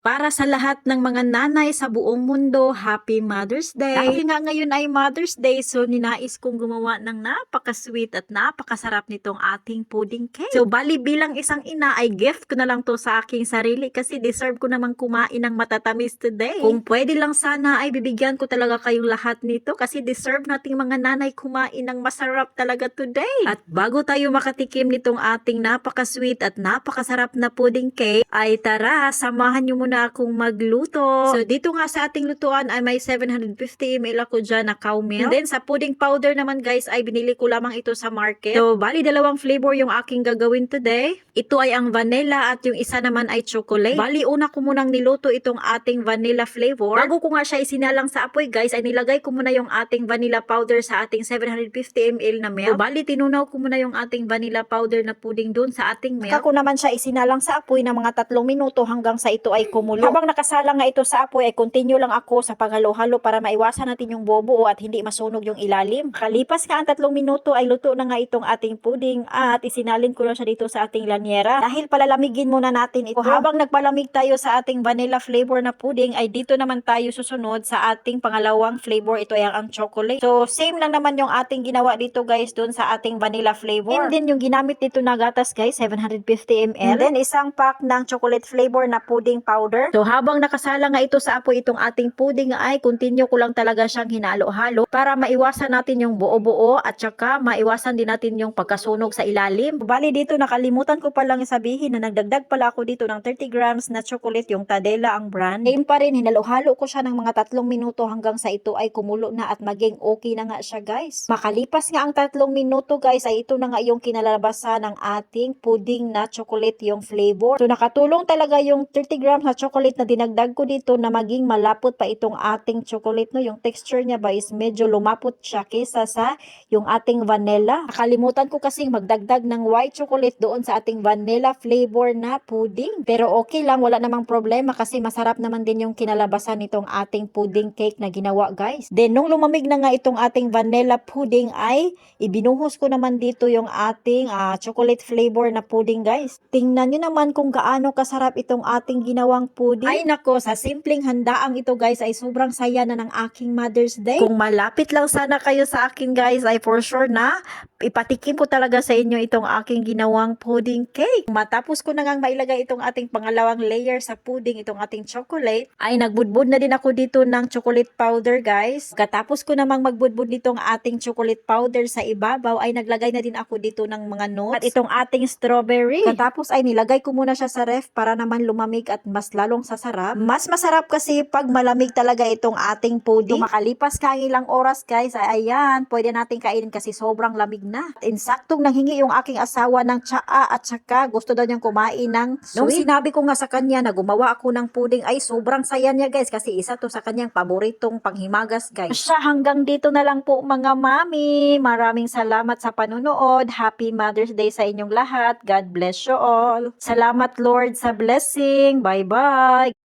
Para sa lahat ng mga nanay sa buong mundo, Happy Mother's Day! Dahil nga ngayon ay Mother's Day, so ninais kong gumawa ng napaka-sweet at napakasarap nitong ating pudding cake. So bali bilang isang ina ay gift ko na lang to sa aking sarili kasi deserve ko namang kumain ng matatamis today. Kung pwede lang sana ay bibigyan ko talaga kayong lahat nito kasi deserve nating mga nanay kumain ng masarap talaga today. At bago tayo makatikim nitong ating napaka-sweet at napakasarap na pudding cake, ay tara, samahan nyo muna akong magluto. So dito nga sa ating lutuan ay may 750 ml ako dyan na cow milk. And then sa pudding powder naman guys ay binili ko lamang ito sa market. So bali dalawang flavor yung aking gagawin today. Ito ay ang vanilla at yung isa naman ay chocolate. Bali una ko munang niluto itong ating vanilla flavor. Bago ko nga siya isinalang sa apoy guys ay nilagay ko muna yung ating vanilla powder sa ating 750 ml na milk. So bali tinunaw ko muna yung ating vanilla powder na pudding dun sa ating milk. Ako naman siya isinalang sa apoy ng mga 3 minuto hanggang sa ito ay kumulo. Habang nakasala nga ito sa apoy ay continue lang ako sa paghalo-halo para maiwasan natin yung bobo at hindi masunog yung ilalim. Kalipas nga ang 3 minuto ay luto na nga itong ating pudding at isinalin ko na siya dito sa ating lanyera. Dahil palalamigin muna natin ito. Habang nagpalamig tayo sa ating vanilla flavor na pudding ay dito naman tayo susunod sa ating pangalawang flavor. Ito ay ang chocolate. So same lang naman yung ating ginawa dito guys dun sa ating vanilla flavor. And then yung ginamit dito na gatas guys 750 ml. And then isang pack ng chocolate flavor na pudding powder. So habang nakasala nga ito sa apoy itong ating pudding ay continue ko lang talaga siyang hinalo-halo para maiwasan natin yung buo-buo at saka maiwasan din natin yung pagkasunog sa ilalim. Bali dito nakalimutan ko palang sabihin na nagdagdag pala ako dito ng 30 grams na chocolate, yung Tadela ang brand. Same pa rin, hinalo-halo ko siya ng mga 3 minuto hanggang sa ito ay kumulo na at maging okay na nga siya guys. Makalipas nga ang 3 minuto guys ay ito na nga yung kinalabasan ng ating pudding na chocolate yung flavor. So nakatulong talaga yung 30 grams na chocolate na dinagdag ko dito na maging malapot pa itong ating chocolate no. Yung texture niya ba is medyo lumapot siya kesa sa yung ating vanilla. Nakalimutan ko kasing magdagdag ng white chocolate doon sa ating vanilla flavor na pudding. Pero okay lang, wala namang problema kasi masarap naman din yung kinalabasan nitong ating pudding cake na ginawa guys. Then nung lumamig na nga itong ating vanilla pudding ay ibinuhos ko naman dito yung ating chocolate flavor na pudding guys. Tingnan nyo naman kung gaano kasarap itong ating ginawang pudding. Ay nako, sa simpleng handaang ito guys ay sobrang saya na ng aking Mother's Day. Kung malapit lang sana kayo sa akin guys ay for sure na ipatikim ko talaga sa inyo itong aking ginawang pudding cake. Matapos ko na ngang mailagay itong ating pangalawang layer sa pudding, itong ating chocolate, ay nagbudbud na din ako dito ng chocolate powder guys. Katapos ko namang magbudbud nitong ating chocolate powder sa ibabaw ay naglagay na din ako dito ng mga notes at itong ating strawberry. Katapos ay nilagay ko muna siya sa ref para naman lumamig at mas lalong sasarap. Mas masarap kasi pag malamig talaga itong ating pudding. So, makalipas ka ilang oras guys ay ayan, pwede natin kainin kasi sobrang lamig na. Insaktong nanghingi yung aking asawa ng tsaa at saka gusto daw niyang kumain ng sweet. Nung sinabi ko nga sa kanya na gumawa ako ng pudding ay sobrang saya niya guys kasi isa to sa kanyang paboritong panghimagas guys. Siya hanggang dito na lang po mga mami. Maraming salamat sa panunood. Happy Mother's Day sa inyong lahat. God bless you all. Salamat Lord sa blessing. Bye bye.